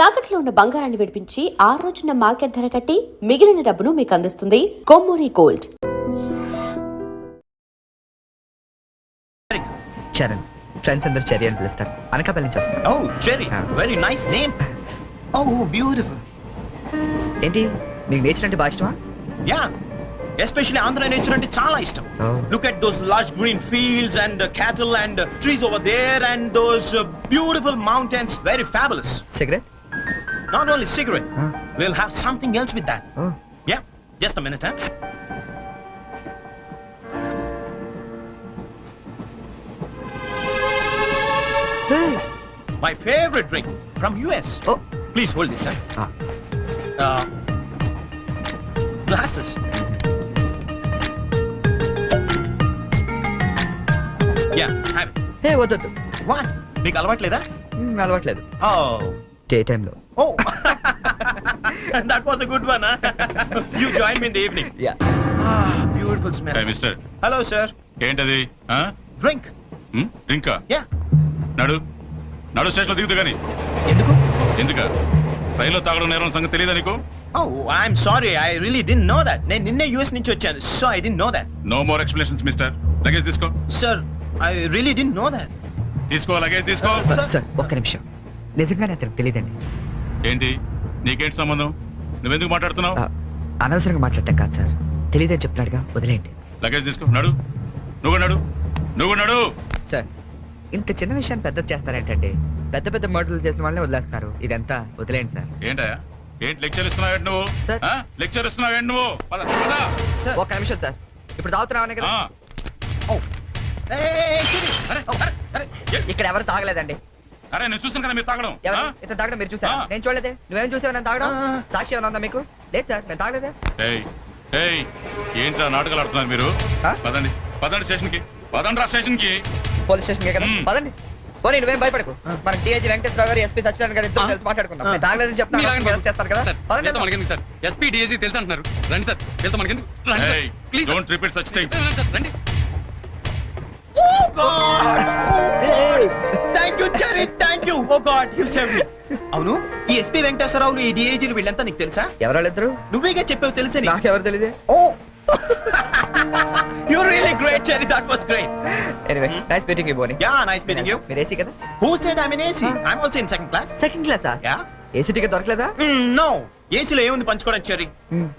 తాకట్లో ఉన్న బంగారాన్ని విడిపించి ఆ రోజున మార్కెట్ ధర కట్టి మిగిలిన డబ్బును మీకు అందిస్తుంది కొమ్మూరి గోల్డ్. చరణ్ ఫ్రెండ్స్ అందరూ చెర్రీ అని పిలుస్తారు. అనకాపల్లి నుంచి వస్తారు. Oh, Cherry. Very nice name. Oh, beautiful. ఏంటి మీకు నేచర్ అంటే బాగా ఇష్టమా? Yeah. Especially Andhra nature ante chaala ishtam. Oh. Look at those lush green fields and cattle and trees over there and those beautiful mountains. Very fabulous. Cigarette? Not only cigarette. Huh? We'll have something else with that. Oh. Yeah. Just a minute, huh? Hey. My favorite drink from US. Oh. Please hold this, huh? Ah. Glasses. Yeah, have it. హే వద్దు. What? మీకు అలవాట్లేదా? అలవాట్లేదు. Oh. Day టైంలో. Oh. That was a good one, huh? You join me in the evening. Yeah. Ah, beautiful smell. Hey, mister. Hello, sir. ఏంటది? Drink. డ్రింకా? Yeah. నడు స్టేషన్లో దిగుతూ గాని. ఎందుకు? ఎందుక? రైల్లో తాగడం నేరం సంగతి తెలియదా నీకు? Oh, I'm sorry. I really didn't know that. నేను నిన్నే US నుంచి వచ్చాను. So I didn't know that. No more explanations mister. Luggage తీసుకో. Sir, I really didn't know that. తీసుకో, లగేజ్ తీసుకో. సార్ ఒక్క నిమిషం. నిజంగానే అతనికి తెలియదండి. ఏంటి నీకేంటి సంబంధం? నువ్వెందుకు మాట్లాడుతున్నావు? అనవసరంగా మాట్లాడటం కాదు సార్. తెలియదని చెప్తున్నాడుగా, వదిలేయండి. లగేజ్ తీసుకో. నడు. నువ్వు నడు. సార్ ఇంత చిన్న విషయాన్ని పెద్ద చేస్తారేంటండి? పెద్ద పెద్ద మర్డర్లు చేసిన వాళ్ళని వదిలేస్తారు. ఇదంతా వదిలేయండి సార్. ఏంటయ్యా? ఏంటి లెక్చర్ ఇస్తున్నావు నువ్వు? సార్. లెక్చర్ ఇస్తున్నావు నువ్వు? పద. Sir. ఒక్క నిమిషం సార్. ఇప్పుడు తాగుతున్నావనే కదా? Oh. Hey, Chiri. అరే. ఇక్కడ ఎవరు తాగలేదండి. అరే నేను చూసాను కదా మీరు తాగడం. ఎవరు ఇతను తాగడం మీరు చూసారా? నేను చూడలేదే. నువ్వేం చూసావు నేను తాగడం? సాక్షి ఏమైనా ఉందా మీకు? లేదు సార్, నేను తాగలేదే. ఏయ్ ఏంట్రా నాటకాలు ఆడుతున్నారు మీరు? పదండి స్టేషన్కి. స్టేషన్కి. పోలీస్ స్టేషన్ కదా, పదండి. పోనీ నువ్వేం భయపడకు. మనకి డిఐజీ వెంకటేశ్వర గారు, ఎస్పీ సత్యనారాయణ గారు ఇద్దరు కలిసి మాట్లాడుకుందాం. నేను తాగలేదని చెప్తాను చేస్తారు కదా. మనకెందుకు సార్? ఎస్పీ డిఐజీ తెలుసు అంటున్నారు. రండి సార్, వెళ్తాం. మనకెందుకు? రండి sir, please. Don't repeat such things. రండి. Oh God! Thank you, Cherry. Thank you. Oh God, you saved me. అవును, ఈ ఎస్పీ వెంకటేశ్వరరావులు, ఈ డిఐజీలు వీళ్ళంతా నీకు తెలుసా? ఎవరాళ్ళిద్దరు? నువ్వేగా చెప్పావు తెలుసా? నాకెవరు తెలియదే. Oh. You're really great, Cherry. That was great. Anyway, nice meeting you, Bonnie. Yeah, nice meeting you. మీరు ఏసీ కదా? Who said I'm in AC? I'm also in second class. Second క్లాసా? Yeah. ఏసీ టికెట్ దొరకలేదా? No. ఏసీలో ఏముంది పంచుకోవడం, cherry?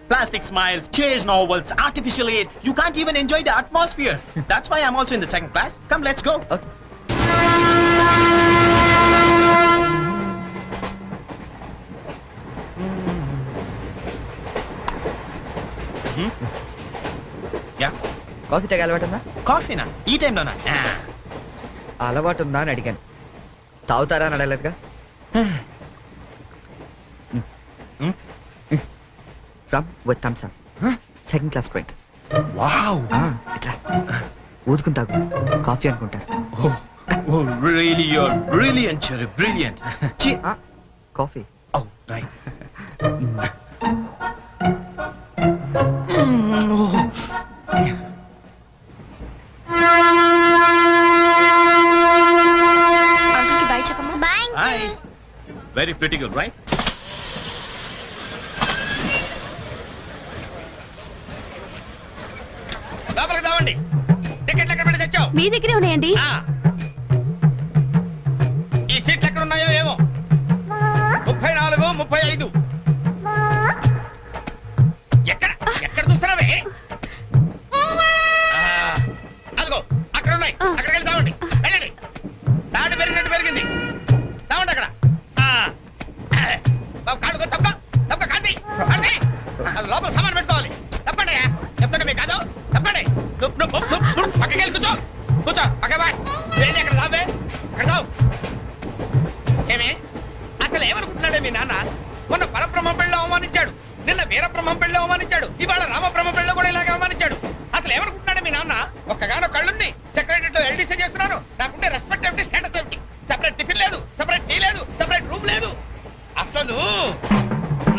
Plastic smiles, chase novels, artificial air. You can't even enjoy the atmosphere. That's why I'm also in the second class. Come, let's go. Okay. Yeah. Coffee తాగే అలవాటు ఉందా? కాఫీనా? ఈ టైంలోనా? అలవాటు ఉందా అని అడిగాను. తాగుతారా అని అడగలేదుగా. From with Thums Up. Second class drink. Wow. ఇట్లా ఊదుకుని తాగు. కాఫీ అనుకుంటారు. Oh, really, you're brilliant, Cherry. Brilliant. Coffee. Oh, right. అంకుల్కి బై చెప్పమ్మా. Bye. Hi. Very pretty girl, right? లోపలికి రావండి. టికెట్లు ఎక్కడ పెట్టి తెచ్చావు? మీ దగ్గరే ఉన్నాయండి. ఈ సీట్లు ఎక్కడ ఉన్నాయో ఏమో. 34, 35. ఎక్కడ చూస్తున్నావే? అదిగో అక్కడ ఉన్నాయి. అక్కడికి వెళ్ళి తావండి. వెళ్ళండి. తాడు పెరిగినట్టు పెరిగింది. తావండి అక్కడ. కాడుకో తప్ప కాంతి లోపల సామాన్ పెట్టుకోవాలి. తప్పండి. చెప్తాండి మీకు కాదు. తప్పండి. పక్కకి వెళ్ళి కూర్చో. పక్క బాయ్. వెళ్ళి అక్కడ తావే. అక్కడ తావు. ఏమే అసలు ఏమనుకుంటున్నాడే మీ నాన్న? మొన్న పరబ్రహ్మ పెళ్ళిలో అవమానించాడు, నిన్న వీరబ్రహ్మ పెళ్ళిలో అవమానించాడు, ఇవాళ రామబ్రహ్మ పెళ్ళిలో కూడా ఇలాగే అవమానించాడు. అసలు ఏమనుకుంటున్నాడే మీ నాన్న? ఒక్కగానో కళ్ళుని సెక్రటరీలో ఎల్డీసీ చేస్తున్నాను. నాకుండే రెస్పెక్ట్ ఏమిటి, స్టేటస్ ఏమిటి? సెపరేట్ టిఫిన్ లేదు, సెపరేట్ టీ లేదు, సెపరేట్ రూమ్ లేదు. అసలు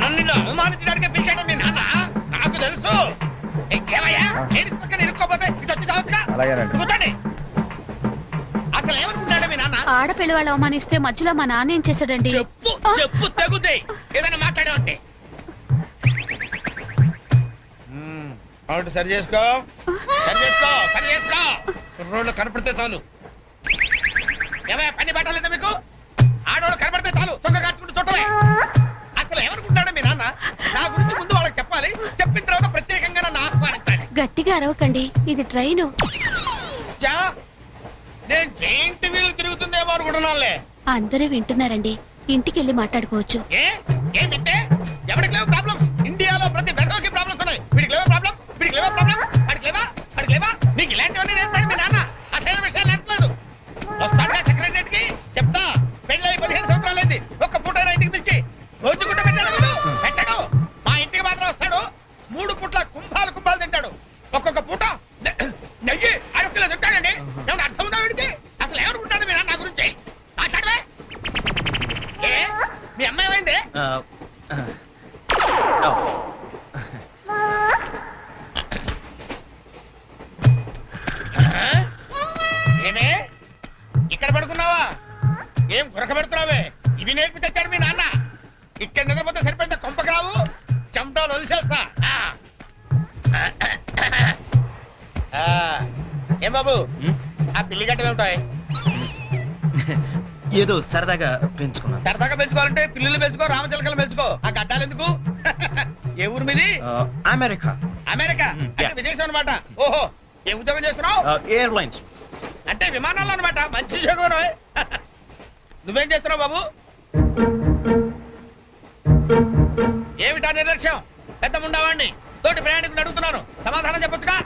నన్ను అవమానించడానికి పిలిచాడు మీ నాన్న. నాకు తెలుసు. ఏమయ్యా పక్కన ఇరుక్కోపోతే ఇది వచ్చి చావచ్చుగా. కూర్చోండి. అసలు ఏమనుకుంటున్నాడే మీ నాన్న? ఆడపిల్ల వాళ్ళు అవమానిస్తే మధ్యలో మా నాన్న ఏం చేశాడండి? చెప్పు. చెప్పు తెగుద్ది ఏదైనా మాట్లాడావంటే. అవును సరి చేసుకో సరి చేసుకో సరి చేసుకో. రోడ్లు కనపడితే చాలు. ఏమయ్య పని పట్టలేదా మీకు? ఆడవాళ్ళు కనపడితే చాలు చొక్క కాచుకుంటూ చుట్టమే. అసలు ఏమనుకుంటాడు మీ నాన్న? నా గురించి ముందు వాళ్ళకి చెప్పాలి, చెప్పిన తర్వాత ప్రత్యేకంగా నన్ను ఆహ్వానించాలి. గట్టిగా అరవకండి, ఇది ట్రైన్. చా, నేను జైంట్ వీల్ తిరుగుతుందేమో అనుకుంటున్నానులే. అందరూ వింటున్నారండి, ఇంటికి వెళ్ళి మాట్లాడుకోవచ్చు. ఏంటంటే ఎవరికి లేవు ప్రాబ్లమ్స్? ఇండియాలో ప్రతి వెధవకి ప్రాబ్లమ్స్ ఉన్నాయి. వీడికి లేవా ప్రాబ్లమ్స్? వీడికి లేవా ప్రాబ్లమ్స్? వాడికి లేవా? వాడికి లేవా? నీకు ఇలాంటివన్నీ నేర్పాడు మీ నాన్న. అసలు విషయాలు నేర్పలేదు. వస్తాడా సెక్రటరీకి చెప్తా. పెళ్ళి 15 సంవత్సరాలైంది. ఒక్క పూటైనా ఇంటికి పిలిచి రోజు గుడ్డ పెట్టాడు వీడు? పెట్టాడు. మా ఇంటికి మాత్రం వస్తాడు, 3 పూట్ల కుంభాలు కుంభాలు తింటాడు. ఒక్కొక్క పూట నెయ్యి 6 కిలో తింటాడండి. ఏమన్నా అర్థం ఉందా వీడికి? అసలు ఏమనుకుంటాడు మీ నాన్న నా గురించి? మాట్లాడవే. మీ అమ్మాయి ఏమైంది? ఏమే ఇక్కడ పడుకున్నావా? ఏం గురక పెడుతున్నావే? ఇవి నేర్పి తెచ్చాడు మీ నాన్న. ఇక్కడ నిద్రపోతే సరిపోయింది. కొంపకి రావు, చెమటలు వదిలేస్తా. ఏం బాబు ఆ పిల్లి గట్టలు ఉంటాయి? ఏదో సరదాగా పెంచుకున్నాను. సరదాగా పెంచుకోవాలంటే పిల్లులు పెంచుకో, రామచిలకలు పెంచుకో. ఆ గడ్డాలు ఎందుకు? ఏ ఊరు మీది? అమెరికా. అమెరికా అంటే విదేశం అనమాట. ఓహో, ఏ ఉద్యోగం చేస్తున్నావు? ఎయిర్లైన్స్. అంటే విమానాలు అనమాట. మంచి ఉద్యోగం. నువ్వేం చేస్తున్నావు బాబు? ఏమిటా నిర్లక్ష్యం? పెద్ద ఉండవాడిని తోటి ప్రయాణికుని అడుగుతున్నాను, సమాధానం చెప్పొచ్చుగా.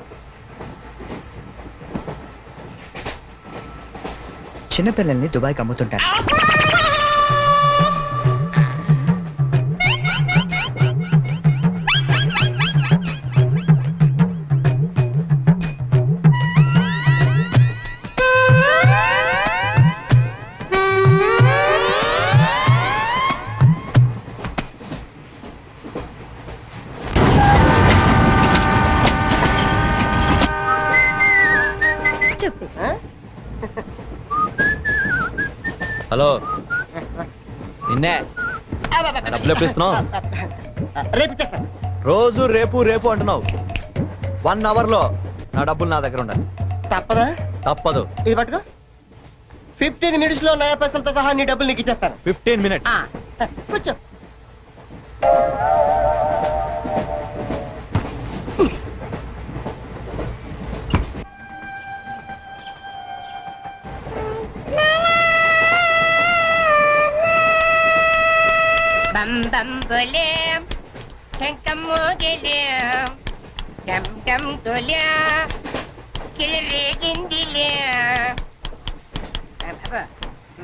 చిన్నపిల్లల్ని దుబాయ్కి అమ్ముతుంటారు. హలో, నిన్నే డబ్బులు ఎప్పుడు ఇస్తున్నావు? రేపు ఇచ్చేస్తాను. రోజు రేపు రేపు అంటున్నావు. 1 అవర్ లో నా డబ్బులు నా దగ్గర ఉండాలి. తప్పదా? తప్పదు. ఇది పట్టుకో. 15 మినిట్స్ లో నయా పైసలతో సహా నీ డబ్బులు నీకు ఇచ్చేస్తాను. 15 మినిట్స్. కూర్చో. బం బం బోలే శంఖం మోగలే డమ్ డమ్ తోలే సిరిరేగిందిలే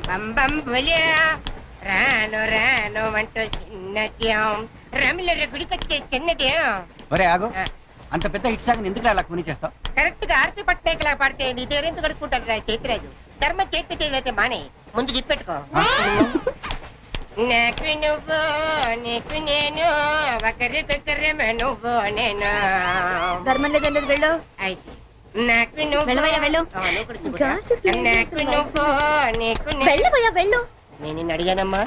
బం బం బోలే రాను రాను అంటూ చిన్నద్యం రమిల గుడికొచ్చే చిన్నద్యం. ఒరే ఆగు, అంత పెద్ద హిట్ సాంగ్ ఎందుకు అలా కొని చేస్తావు? కరెక్ట్ గా ఆర్పి పట్నాయక్ లా పాడితే నీ దేరెందుకు కడుక్కుంటాడు రా చేతిరాజు. ధర్మ చేతి చేయైతే మానే, ముందు గిప్పెట్టుకో. నాకు నువ్వు నీకు నేను ఒకరికొకరేమో నువ్వు నేను. ధర్మం లేదండి, వెళ్ళు. ఐసి నాకు నువ్వు వెళ్ళవయ్యా, వెళ్ళు. నాకు నువ్వు నీకు వెళ్ళవయ్యా, వెళ్ళు. నేను నిన్ను అడిగానమ్మా.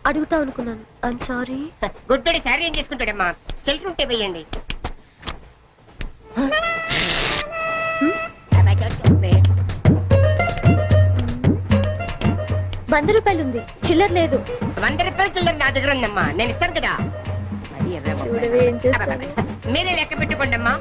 అడుగుతా అనుకున్నాను, ఐమ్ సారీ. గుడ్డోడి సారీ ఏం చేసుకుంటాడమ్మా? షెల్టర్ ఉంటే వేయండి. ₹100 ఉంది, చిల్లర లేదు. ₹100 చిల్లర నా దగ్గర ఉందమ్మా, నేను ఇస్తాను కదా. చూడవే ఏం చేస్తాను. మీరే లెక్క పెట్టుకోండి అమ్మా.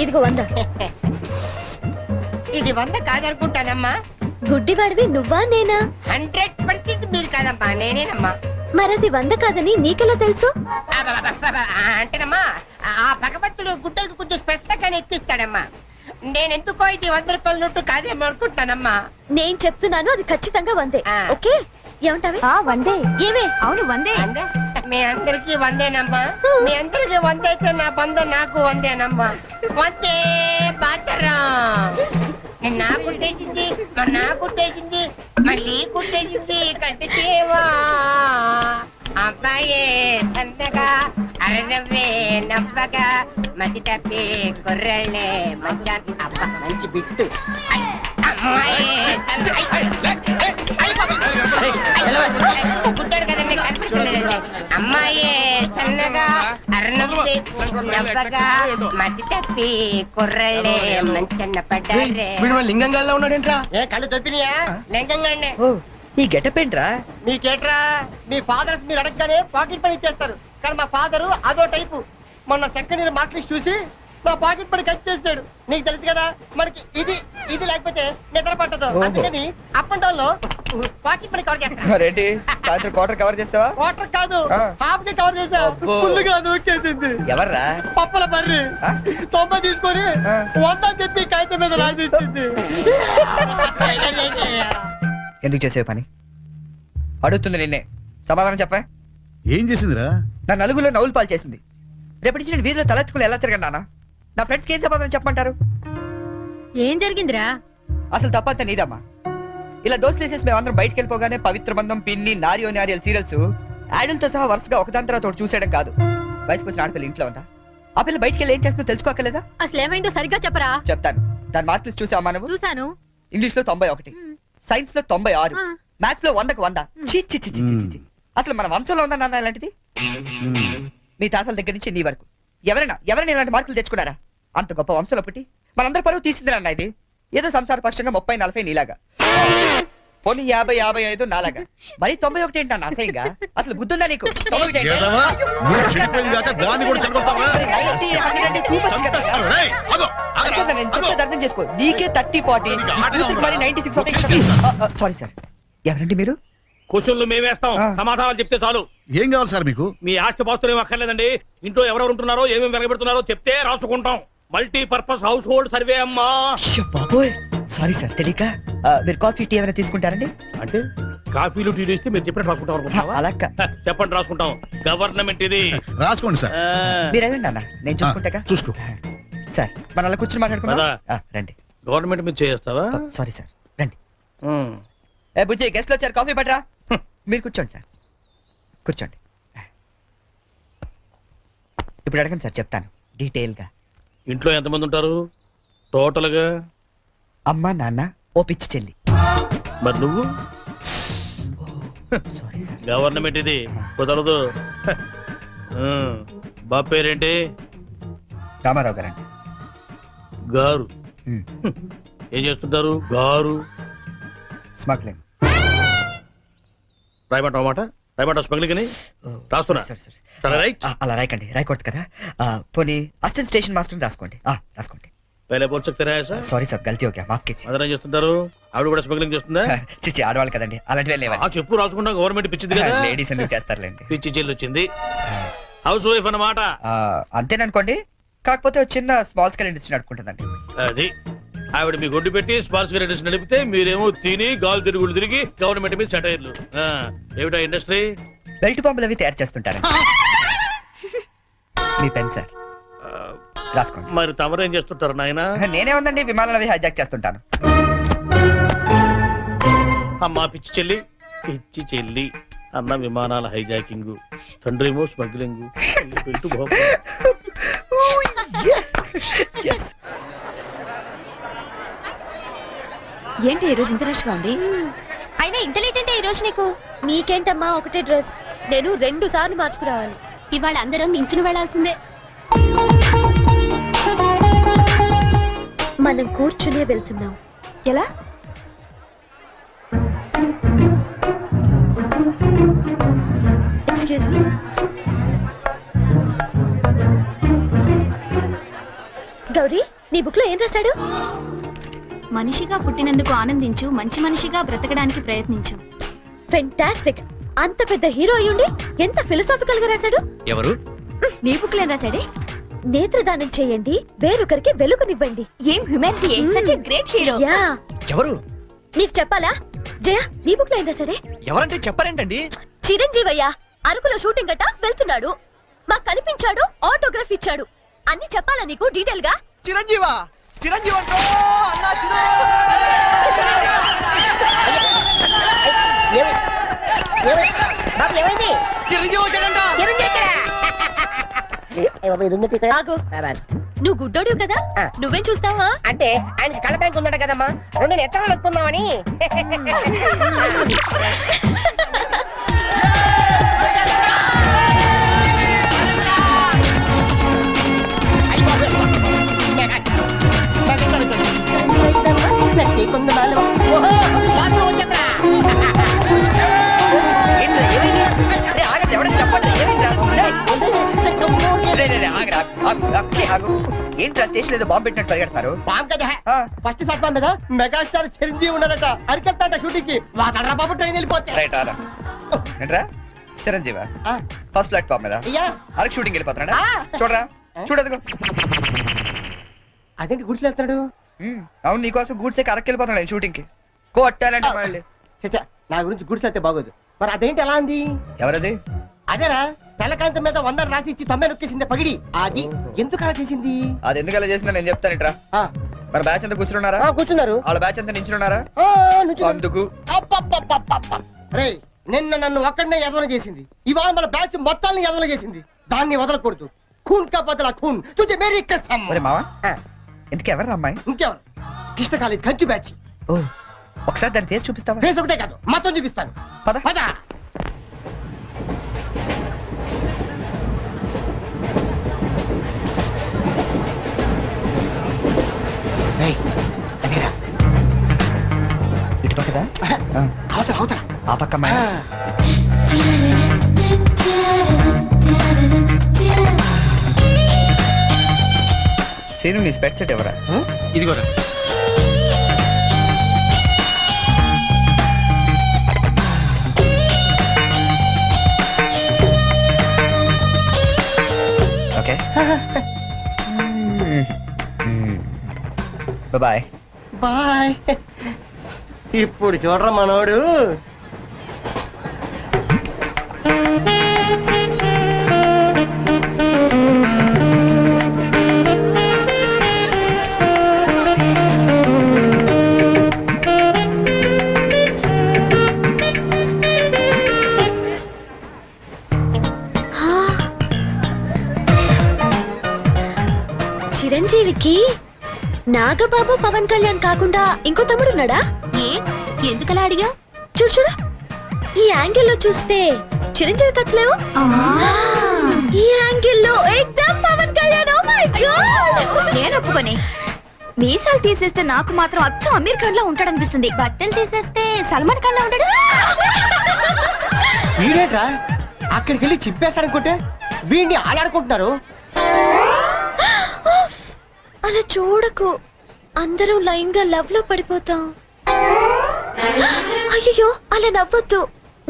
ఇదిగో 100. ఇది 100 కాదనుకుంటానమ్మా. గుడ్డివాడివి నువ్వా నేనా? 100% మీరు కాదమ్మా, నేనేనమ్మా. మరది 100 కాదని నీకెలా తెలుసు? అంటేనమ్మా, ఆ భగవంతుడు గుడ్డలకు కొంచెం స్పెషల్గానే ఎక్కిస్తాడమ్మా. నేనెందుకో ఇది ₹100 నోటు కాదేమో అనుకుంటానమ్మా. నేను చెప్తున్నాను, అది ఖచ్చితంగా 100. ఓకే, ఏమంటావి? 100. ఏమే? అవును 100. మీ అందరికి 100నమ్మా. మీ అందరికి 100 అయితే నా బంధం నాకు 100నమ్మా. 100 బాతరా. నాకు కుట్టేసింది, నాకు కుట్టేసింది. మళ్ళీ కుట్టేసింది కట్టు చేవా అబ్బాయే సన్నగా అరనవ్వే నవ్వగా మతి తప్పి కుర్రళ్ళే మంచాన్ని అబ్బా మంచి బిట్టు పుట్టాడు కదండి కనిపించలేదండి అమ్మాయే సన్నగా అరనవ్వే నవ్వగా మతి తప్పి కుర్రళ్ళే మంచన్న పడ్డారే లింగంగా ఉన్నాడేంట్రా? ఏ కళ్ళు తప్పినాయా లింగంగానే ఓ ఈ గెటప్ ఏంట్రా? మీకేట్రా మీ ఫాదర్స్ మీరు అడగగానే పాకెట్ పని ఇచ్చేస్తారు కానీ మా ఫాదరు అదో టైపు మొన్న సెకండ్ ఇయర్ మార్క్ లిస్ట్ చూసి నా పాకెట్ పని కట్ చేసాడు నీకు తెలుసు కదా మనకి ఇది ఇది లేకపోతే నిద్ర పట్టదు అందుకని అప్ అండ్ డౌన్ లో పాకెట్ పని కవర్ చేస్తాను రెడ్డి సాయంత్రం క్వార్టర్ కవర్ చేస్తావా? వాటర్ కాదు ఆ. హాఫ్ కి కవర్ చేసా అబ్బో. ఫుల్గా నూకేసింది ఎవర్రా? పప్పుల బర్రి ఆ? 90 తీసుకొని ఆ. 100 చెప్పి కాగితం మీద రాసి ఇచ్చింది ఎందుకు చేసే పని? అడుగుతుంది నిన్నే, సమాధానం చెప్పా. ఏం చేసిందిరా? నా నలుగులో నవ్వులు పాలు చేసింది. రేపటి నుంచి నేను వీధిలో తలెత్తుకుని ఎలా తిరగను నాన్న? నా ఫ్రెండ్స్కి ఏం సమాధానం చెప్పమంటారు? ఏం జరిగిందిరా? అసలు తప్పంతా నీదమ్మా. ఇలా దోస్తులు వేసేసి మేమందరం బయటకు వెళ్ళిపోగానే పవిత్ర బంధం, పిన్ని, నారియో నారియల్ సీరియల్స్ యాడల్తో సహా వరుసగా ఒకదాని తర్వాత ఒకటి చూసేయడం కాదు. వయసుకు వచ్చిన ఆడపిల్ల ఇంట్లో ఉందా? ఆ పిల్ల బయటకు వెళ్ళి ఏం చేస్తుందో తెలుసుకోకలేదా? అసలు ఏమైందో సరిగ్గా చెప్పరా? చెప్తాను. దాని మార్క్ లిస్ట్ చూసావా నువ్వు? చూసాను. ఇంగ్లీష్ లో 91, సైన్స్ లో 96, మ్యాథ్స్ లో 100కి 100. ఛీ, ఛీ, ఛీ, ఛీ, ఛీ, ఛీ. అసలు మన వంశంలో ఉందా నాన్న ఇలాంటిది? మీ తాతల దగ్గర నుంచి నీ వరకు ఎవరైనా ఇలాంటి మార్కులు తెచ్చుకున్నారా? అంత గొప్ప వంశంలో పుట్టి మనందరి పరువు తీసింది నాన్న ఇది. ఏదో సంసార పక్షంగా 30-40 నీలాగా, పోనీ 50-55 నాలాగా, మరి 91 ఏంటన్నా అసహ్యంగా? అసలు బుద్ధుందా నీకు? 91 ఏంటి? ఏదవ్వా? నువ్వు చెడిపోయింది కాక దాన్ని కూడా చెడగొడతావా? 90, 100 అంటే too much కదా. రేయ్, ఆగు, ఆగు, అనుకుంటా, నేను ఆగు. చెప్పేది అర్థం చేసుకో. నీకే 30-40, యూత్కి మరి 96. సారీ సార్, ఎవరండి మీరు? క్వశ్చన్లు మేమేస్తాం, ఆ. సమాధానాలు చెప్తే చాలు. ఏం కావాలి సార్ మీకు? మీ ఆస్తి పాస్తులు ఏం అక్కర్లేదండి. ఇంట్లో ఎవరెవరు ఉంటున్నారో ఏమేమి వెలగబెడుతున్నారో చెప్తే రాసుకుంటాం. మల్టీపర్పస్ హౌస్ హోల్డ్ సర్వే అమ్మా. అయ్యో బాబోయ్, సారీ సార్ తెలియక. మీరు కాఫీ టీ ఏమైనా తీసుకుంటారండి? అంటే కాఫీలు టీలు ఇస్తే మీరు చెప్పినట్టు రాసుకుంటాం అనుకుంటున్నావా? అలా చెప్పండి, రాసుకుంటాం. గవర్నమెంట్ ఇది. రాసుకోండి సార్. ఆ, మీరు వెళ్ళండి అన్న, నేను చూసుకుంటాగా. చూసుకో. సార్ మన అలా కూర్చొని మాట్లాడుకుందాం. పద. రండి. గవర్నమెంట్ మీద చేస్తావా? సారీ సార్, రండి. ఏ బుజ్జి, గెస్ట్లు వచ్చారు, కాఫీ పట్టరా. మీరు కూర్చోండి సార్, కూర్చోండి. ఇప్పుడు అడగండి సార్, చెప్తాను డీటెయిల్ గా. ఇంట్లో ఎంతమంది ఉంటారు టోటల్ గా? అమ్మ, నాన్న, ఓ పిచ్చి చెల్లి. మరి నువ్వు? Sorry sir. గవర్నమెంట్ ఇది, కుదరదు. బాబు పేరేంటి? రామారావు గారండి. గారు. ఏం చేస్తుంటారు గారు? స్మగ్లింగ్. రాయమంటావు మాట? రాయమంటావు స్మగ్లింగ్ అని రాస్తున్నా. సరే, రైట్. అలా రాయకండి, రాయకూడదు కదా. పోనీ అసిస్టెంట్ స్టేషన్ మాస్టర్ రాసుకోండి. రాసుకోండి. పहले बोल सकते रहे ऐसा? సారీ సార్, గల్తీ ఓకే, మాఫ్ कीजिए. అదనం చేస్తుంటారు. ఆవిడ కూడా స్మగ్లింగ్ చేస్తుందా? చిచ్చి, ఆడవాళ్ళు కదండి, అలాంటివి లేవా? ఆ చెప్పు, రాసుకుంటా. గవర్నమెంట్ పిచ్చింది కదా. లేడీస్ ఎందుకు చేస్తారులేండి. పిచ్చి చెల్లి వచ్చింది. హౌస్ వైఫ్ అన్నమాట. అంతేననుకోండి, కాకపోతే ఒక చిన్న స్మాల్ స్కేల్ ఇండస్ట్రీ నడుపుకుంటుందండి. అది ఆవిడ మీ గొడ్డు పెట్టి స్పాన్స్ ఇండస్ట్రీ నడిపితే మీరేమో తిని గాలు తిరుగులు తిరిగి గవర్నమెంట్ మీద సెటైర్లు. ఏమిటా ఇండస్ట్రీ? బెల్ట్ బాంబులు అవి తయారు చేస్తుంటారు. మీ పెన్ సార్, రాసుకోండి. మరి తమరేం చేస్తుంటారు నాయన? నేనే ఉందండి, విమానాలు అవి హైజాక్ చేస్తుంటాను. అమ్మా పిచ్చి చెల్లి, పిచ్చి చెల్లి. అన్న విమానాల హైజాకింగ్, తండ్రేమో స్మగ్లింగ్. Yes. ఏంటి ఈ రోజు ఇంత రష్గా ఉంది? అయినా ఇంత లేట్ అంటే ఈ రోజు నీకు? నీకేంటమ్మా ఒకటే డ్రెస్, నేను 2 సార్లు మార్చుకురావాలి. ఇవాళ అందరం నించుని వెళ్లాల్సిందే. మనం కూర్చునే వెళ్తున్నాం. ఎలా? Excuse me. గౌరీ, నీ బుక్ లో ఏం రాశాడు? మనిషిగా పుట్టినందుకు ఆనందించు, మంచి మనిషిగా బ్రతకడానికి ప్రయత్నించు. ఫెంటాస్టిక్. అంత పెద్ద హీరో అయ్యుండి ఎంత ఫిలసాఫికల్ గా రాశాడు. ఎవరు? నీ బుక్ లో రాశాడే, నేత్రదానం చేయండి, వేరొకరికి వెలుగునివ్వండి. ఏం humanity, such a great hero. Yeah. ఎవరు? నీకు చెప్పాలా? జయ, నీ బుక్ లో ఏం రాశాడే? ఎవరంటే చెప్పారేంటండి? చిరంజీవయ్య అరకులో షూటింగ్ గట్ట వెళ్తున్నాడు, మాకు కనిపించాడు, ఆటోగ్రాఫ్ ఇచ్చాడు. అన్ని చెప్పాలా నీకు డీటెయిల్ గా? చిరంజీవా, చిరంజీవి అంటో అన్నా చిరు. బాబు ఏమైంది? చిరంజీవి వచ్చాడంట. చిరంజీవి ఎక్కడా? ఏ బాబు, ఇది ఉన్నట్టు ఇక్కడ. ఆగు. నువ్వు గుడ్డోడు కదా ఆ. నువ్వేం చూస్తావా? అంటే ఆయనకి కళ్ళ బ్యాంక్ ఉందట కదమ్మా, రెండు ఎత్తనాలు నొక్కుందామని. ఏంట్రా, ఏమైంది? అరే, ఆగండి, ఎవరైనా చెప్పండి, ఏమైందిరా? రే, రే, రే, ఆగరా, ఆగు, ఆగు, ఛీ, ఆగు. ఏంట్రా స్టేషన్ ఏదో బాంబు పెట్టినట్టు పరిగెడతారు? బాంబు కదా, ఆ, ఫస్ట్ ప్లాట్ఫామ్ మీద మెగాస్టార్ చిరంజీవి ఉన్నాడట, అరికెళ్తాట షూటింగ్ కి. వాడరా బాబు, ట్రైన్ వెళ్ళిపోతే. రైట్, ఆరా. ఏంట్రా చిరంజీవా ఫస్ట్ ప్లాట్ఫామ్ మీద అయ్యా, అరకు షూటింగ్ వెళ్ళిపోతున్నాడా? ఆ. చూడరా, చూడదుగో. అదేంటి గుడిసెలు వెళ్తున్నాడు? అవును, నీకోసం గూడ్స్ ఎక్కి అరకు వెళ్ళిపోతున్నాడు షూటింగ్ కి. కొట్టాలంటే మళ్ళీ. చచ్చా, నా గురించి గుడిసెలు వెళ్తే బాగోదు. మరి అదేంటి ఎలా అంది? ఎవరది? అదేరా, తెల్లకాంతం మీద 100 రాసి ఇచ్చి 90 నొక్కేసింది పగిడి. అది ఎందుకు అలా చేసింది? అది ఎందుకు అలా చేసిందో నేను చెప్తాను ఇట్రా. ఆ, మన బ్యాచ్ అంతా కూర్చున్నారా? ఆ, కూర్చున్నారు. వాళ్ళ బ్యాచ్ అంతా నించున్నారా? ఆ, నుంచున్నారు. అందుకు అబ్బబ్బబ్బబ్బబ్బ. రేయ్, నిన్న నన్ను ఒక్కడనే ఎదవన చేసింది, ఇవాళ మన బ్యాచ్ మొత్తాన్ని ఎదవన చేసింది. దాన్ని వదలకూడదు. ఖూన్ కా బదలా ఖూన్, తుజే మేరీ కసమ్. మరి మావా ఆ, ఎందుకు ఎవరు అమ్మాయి? ఇంకెవరు? కృష్ణ కాలేజ్ కంచు బ్యాచ్. ఓ, ఒకసారి దాని ఫేస్ చూపిస్తావా? ఫేస్ ఒకటే కాదు, మొత్తం చూపిస్తాను. పద. పద. రేయ్, అదేరా. ఇటు పక్కదా? అవతల అవతల. ఆ పక్క అమ్మాయి. ఆ. సీను, నీ స్పెట్ సెట్ ఎవరా? ఇది కూడా ఓకే, బాయ్. బాయ్. ఇప్పుడు చూడరా మనోడు. చిరంజీవికి నాగబాబు పవన్ కళ్యాణ్ కాకుండా ఇంకో తమ్ముడున్నాడా? ఏ ఎందుకలా అడిగా? చూడు చూడు, ఈ యాంగిల్లో చూస్తే చిరంజీవి కచ్చలేవు, ఈ యాంగిల్లో ఏకదం Pawan Kalyan. Oh my god, నేను ఒప్పుకొని మీసాలు తీసేస్తే నాకు మాత్రం అచ్చం అమీర్ ఖాన్ లా ఉంటాడనిపిస్తుంది. బట్టలు తీసేస్తే సల్మాన్ ఖాన్ లా ఉంటాడు. వీడేట్రా అక్కడికి వెళ్ళి చింపేశాడనుకుంటే వీడిని ఆలాడుకుంటున్నారు. అలా చూడకు, అందరూ లైన్ గా లవ్ లో పడిపోతాం. అయ్యో, అలా నవ్వొద్దు.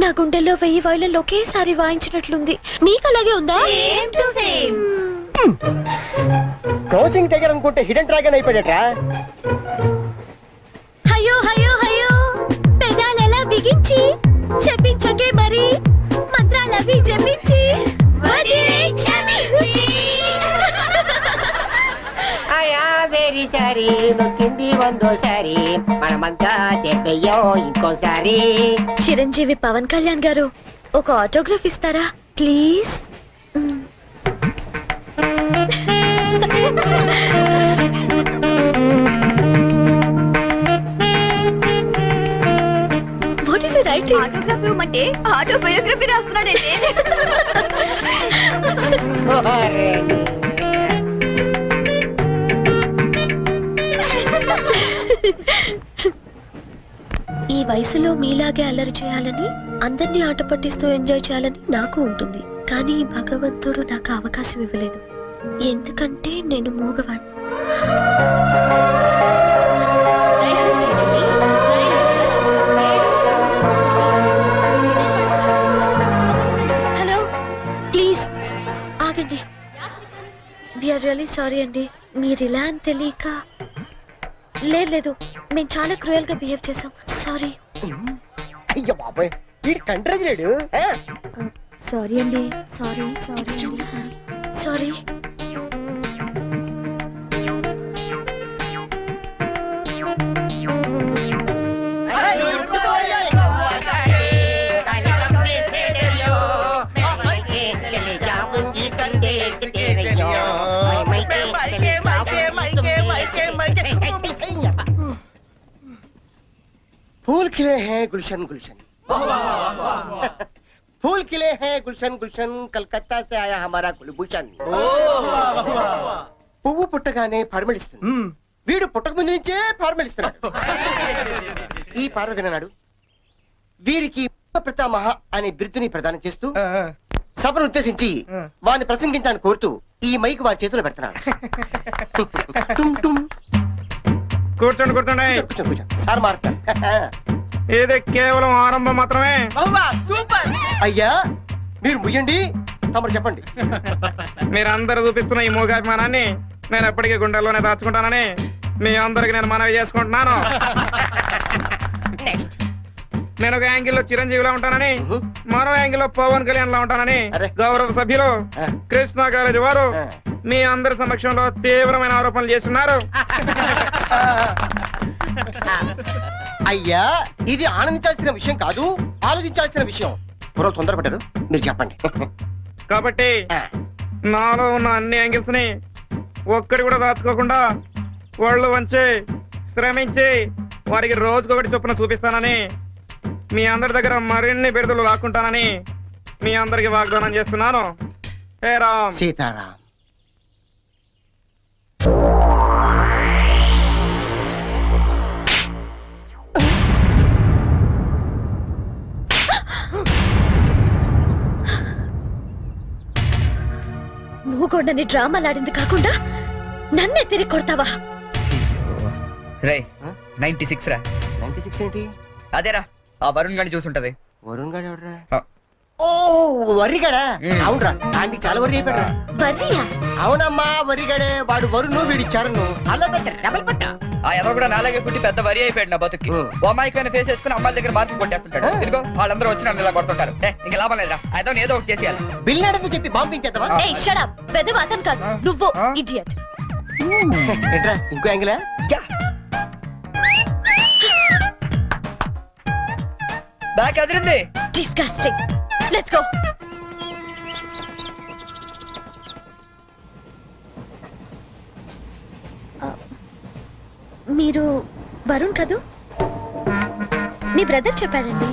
నా గుండెల్లో 1000 వైలెన్లు ఒకేసారి వాయించినట్లుంది. నీకు అలాగే ఉందా? క్రోసింగ్ టైగర్ అనుకుంటే హిడెన్ డ్రాగన్ అయిపోయాడట్రా. అయ్యో అయ్యో అయ్యో, పెదాలెలా బిగించి చెప్పించకే మరి, మంత్రాలవి జపించి వెరీ సారీ, నొక్కింది 100సారి, మనమంతా దెబ్బయ్యో ఇంకోసారి. చిరంజీవి పవన్ కళ్యాణ్ గారు, ఒక ఆటోగ్రాఫ్ ఇస్తారా please? What is it writing? Autography ఇవ్వమంటే ఆటోబయోగ్రఫీ రాస్తున్నాడంటే. ఈ వయసులో మీలాగే అల్లరి చేయాలని, అందరినీ ఆట పట్టిస్తూ ఎంజాయ్ చేయాలని నాకు ఉంటుంది. కానీ భగవంతుడు నాకు అవకాశం ఇవ్వలేదు. ఎందుకంటే నేను మూగవాణ్ణి. హలో, ప్లీజ్ ఆగండి. వీఆర్ రియల్లీ సారీ అండి. మీరు ఇలా అని తెలియక. లేదు, మేము చాలా క్రూయల్ గా బిహేవ్ చేసాం. సారీ. అయ్యో బాబాయ్, వీడు కంట్రోజ్ లేడు. సారీ అండి. Sorry sorry. फूल खिले हैं गुलशन गुलशन फूल खिले हैं गुलशन गुलशन कलकत्ता से आया हमारा कुलभूषण పువ్వు పుట్టగానే పరిమళిస్తుంది వీడు పుట్టక ముందు నుంచే పరిమళిస్తున్నాడు ఈ పార్వదిన నాడు వీరికి ప్రతామహ అనే బిరుదుని ప్రదానం చేస్తూ సభను ఉద్దేశించి వారిని ప్రసంగించాలని కోరుతూ ఈ మైక్ వారి చేతిలో పెడుతున్నాడు టుమ్ టుమ్. కూర్చోండి కూర్చోండి కూర్చోండి, కూర్చోండి. సార్ మారుతారు ఇది కేవలం ఆరంభం మాత్రమే. అయ్యా మీరు ముయ్యండి, తమరు చెప్పండి. మీరందరూ చూపిస్తున్న ఈ మూగాభిమానాన్ని నేను ఎప్పటికీ గుండెల్లోనే దాచుకుంటానని మీ అందరికి నేను మనవి చేసుకుంటున్నాను. నెక్స్ట్ నేను ఒక యాంగిల్లో చిరంజీవిలా ఉంటానని, మరో యాంగిల్లో పవన్ కళ్యాణ్ లా ఉంటానని అరే. గౌరవ సభ్యులు కృష్ణా కాలేజీ వారు మీ అందరి సమక్షంలో తీవ్రమైన ఆరోపణలు చేస్తున్నారు. అయ్యా ఇది ఆనందించాల్సిన విషయం కాదు, ఆలోచించాల్సిన విషయం. పూర్వ తొందరపడ్డారు, మీరు చెప్పండి. కాబట్టి నాలో ఉన్న అన్ని యాంగిల్స్ ని ఒక్కడి కూడా దాచుకోకుండా వాళ్ళు వంచి శ్రమించి వారికి రోజుకొకటి చొప్పున చూపిస్తానని, మీ అందరి దగ్గర మరిన్ని బిరుదులు లాక్కుంటానని మీ అందరికి వాగ్దానం చేస్తున్నాను. హే రామ్. సీతారాం. మూగోడని డ్రామాలాడింది కాకుండా నన్నే తిరిగి కొడతావా? రే 96 రా. 96 ఏంటి? అదేరా ఆ వరుణ్ గాని చూసుంటది. వరుణ్ గారు ఎవడరా? ఆ. ఓ వరిగాడా? అవునరా, ఆంటీ చాలా వరి అయిపోయాడు. వర్రియా? అవునమ్మా వరిగాడే. వాడు వరుణ్, వీడి చరణ్. అలా పెద్ద డబల్ పట్ట. ఆ ఎదో కూడా నాలాగే పుట్టి పెద్ద వరి అయిపోయాడు నా బతుకి. ఓమాయికైనా ఫేస్ వేసుకుని అమ్మాయిల దగ్గర మార్కులు కొట్టేస్తుంటాడు. ఇదిగో వాళ్ళందరూ వచ్చి నన్ను ఇలా కొడుతుంటారు. ఇంక లాభం లేదురా, అయితే ఏదో ఒకటి చేసేయాలి. బిల్లాడని చెప్పి పంపించేద్దామా? ఏయ్ షట్ అప్. పెద్ద అతను కాదు నువ్వు, ఇడియట్. ఏంట్రా ఇంకో యాంగిలా? Back Adirindi. Disgusting. Let's go. మీరు వరుణ్ కదూ? మీ బ్రదర్ చెప్పాడండి.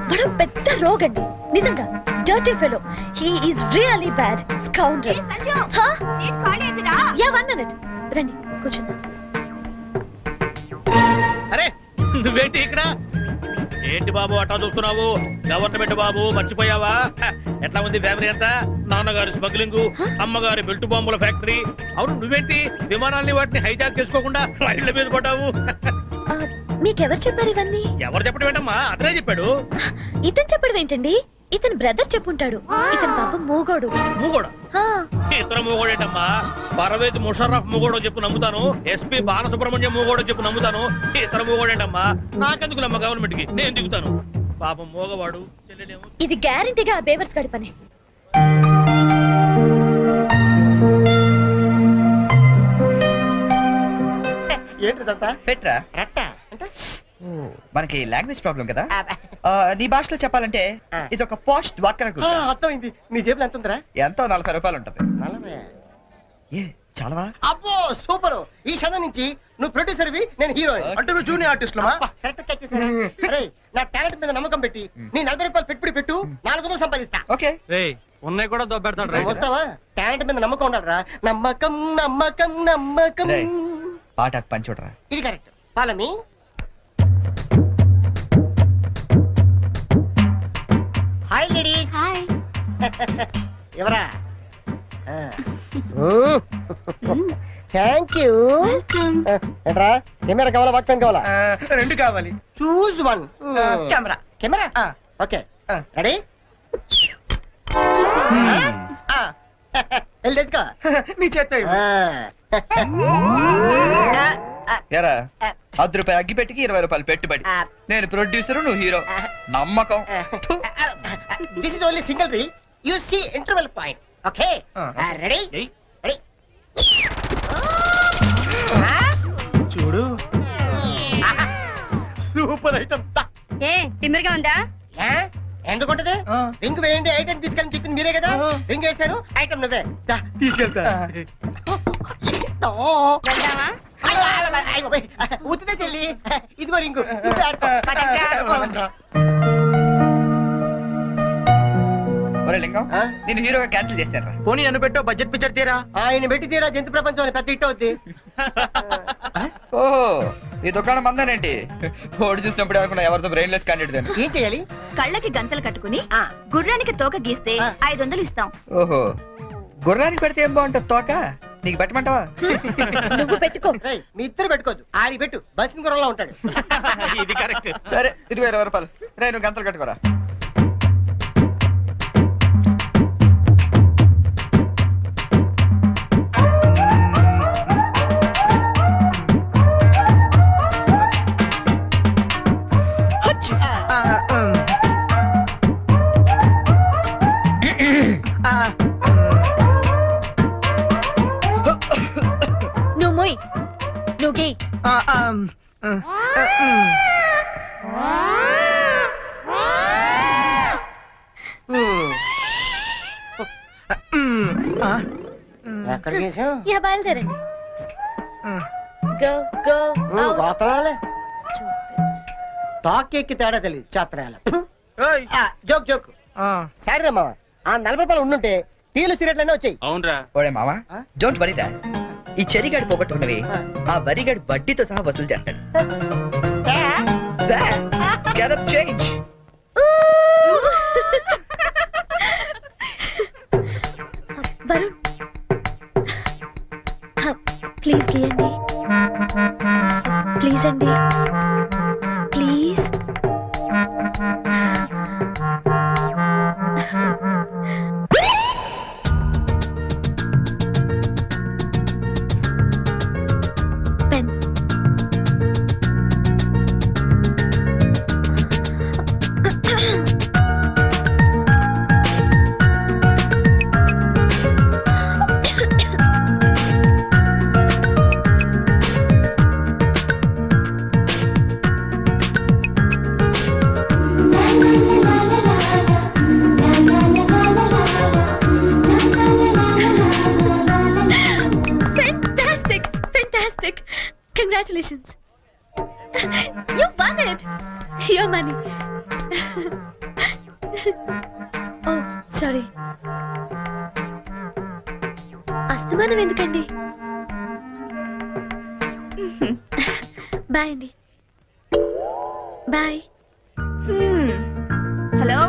వాడు పెద్ద రోగండి, నిజంగా dirty fellow. He is really bad scoundrel. Yeah 1 minute. రండి కూర్చుందాం. అరే నువ్వేంటి ఇక్కడ? ఏంటి బాబు అట్టా చూస్తున్నావు? గవర్నమెంట్ బాబు మర్చిపోయావా? ఎట్లా ఉంది ఫ్యామిలీ అంతా? నాన్నగారి స్మగ్లింగ్, అమ్మగారి బెల్ట్ బాంబుల ఫ్యాక్టరీ. అవును నువ్వేంటి విమానాల్ని వాటిని హైజాక్ చేసుకోకుండా రైళ్ల మీద పడ్డావు? మీకెవరు చెప్పారు ఇవన్నీ? ఎవరు చెప్పడం ఏంటమ్మా? అతనే చెప్పాడు. ఇతను చెప్పడం ఏంటండి? ఇతను బ్రదర్ చెప్పుంటాడు. ఇతను పాపం మూగోడు. మూగోడా? ఆ, ఇతర మూగోడేటమ్మా? పర్వేజ్ ముషర్రఫ్ మూగోడో చెప్పు నమ్ముతాను. ఎస్పీ బాలసుబ్రహ్మణ్యం మూగోడో చెప్పు నమ్ముతాను. ఇతర మూగోడేటమ్మా? నాకెందుకు నమ్మ గవర్నమెంట్ కి, నేను దిగుతాను. పాపం మూగవాడు చెల్లెలేమో. ఇది గ్యారంటీగా ఆ బేవర్స్ గడి పని. ఏంటిదంతా? పెట్రా. అట్ట అంటే మనకి లాంగ్వేజ్ ప్రాబ్లం కదా. నీ భాషలో చెప్పాలంటే ఇది ఒక పోస్ట్ డ్వాకర్. అర్థమైంది. నీ జేబులో ఎంత ఉందిరా? ఎంతో 40 రూపాయలు ఉంటది. 40? ఏ చాలవా? అబ్బో సూపర్. ఈ క్షణం నుంచి నువ్వు ప్రొడ్యూసర్వి, నేను హీరోయిన్. అంటే నువ్వు జూనియర్ ఆర్టిస్ట్ కరెక్ట్ క్యాచ్ చేశారా? అరే నా టాలెంట్ మీద నమ్మకం పెట్టి నీ 40 రూపాయలు పెట్టుబడి పెట్టు, 400 సంపాదిస్తా. ఓకే. ఉన్నాయి కూడా దొబ్బెడతాడు. నువ్వు వస్తావా? టాలెంట్ మీద నమ్మకం ఉండాలిరా. నమ్మకం నమ్మకం నమ్మకం. రేయ్, పాట పని చూడరా. ఇది కరెక్ట్. పాలమి హాయ్ లేడీస్. హాయ్. ఎవరా? Thank you. ఏంట్రా కెమెరా కావాలా, వాక్మెన్ కావాలా? రెండు కావాలి. Choose one. Camera. Camera okay. Ready? వెళ్ళి తెచ్చుకో. నీ చేత ఎరా 10 రూపాయలు అగ్గి పెట్టికి 20 రూపాయలు పెట్టుబడి. నేను ప్రొడ్యూసర్, నువ్వు హీరో. నమ్మకం. This is only single reel. You see interval point. Okay ready? Ready. చూడు సూపర్ ఐటమ్. ఏ తిమ్మిరిగా ఉందా? ఎందుకుంటది? రింగ్ వేయండి, ఐటమ్ తీసుకెళ్ళి చెప్పింది మీరే కదా. రింగ్ వేశారు, ఐటమ్ నువ్వే. తీసుకెళ్తా. వెళ్దామా? ఉత్తితే చెల్లి ఇదిగో రింగు నువ్వే ఆడుకో. ఒరే లింగం ఆ? నేను హీరోగా క్యాన్సిల్ చేశారా? పోనీ నన్ను పెట్టో బడ్జెట్ పిక్చర్ తీరా. ఆయన పెట్టి తీరా జంతు ప్రపంచం అని పెద్ద హిట్ అవుద్ది. ఓహో ఈ దుకాణం మందేనేంటి? ఓడి చూసినప్పుడు అనుకున్నా ఎవరితో బ్రెయిన్లెస్ క్యాండిడేట్ అని. ఏం చేయాలి? కళ్ళకి గంతలు కట్టుకుని ఆ, గుర్రానికి తోక గీస్తే ఆ. 500 ఇస్తాం. ఓహో గుర్రానికి పెడితే ఏం బాగుంటుంది తోక? నీకు పెట్టమంటావా? నువ్వు పెట్టుకో. రేయ్, మీ ఇద్దరు పెట్టుకోవద్దు, ఆడి పెట్టు, బస్సు గుర్రంలో ఉంటాడు. ఇది కరెక్ట్. సరే ఇదిగో 20 రూపాయలు. రే నువ్వు గంటలు కట్టుకోరా. నువ్వు మొయ్. నువ్వు గీ. ఎక్కడ చేసాం? యా బయలుదేరండి. గో గో గోతరాలే తాకెక్కి తేడా తెలియదు చాత్రాల. Joke joke. సరే మామ, ఆ 40 రూపాయలు ఉండుంటే టీలు సిగరెట్లనే వచ్చాయి. అవునరా. ఓడే మామా ఆ? డోంట్ వరీ దా. ఈ చెరిగాడు పోగొట్టుకున్నవి ఆ వరిగాడు వడ్డీతో సహా వసూలు చేస్తాడు. Get up change. Varun please గీయండి. ప్లీజ్ అండి, please. Pen. Fantastic! Fantastic! Congratulations! You won it! Your money. Oh, sorry. అస్తమానం ఎందుకండి? బాయ్ అండి. బాయ్. హలో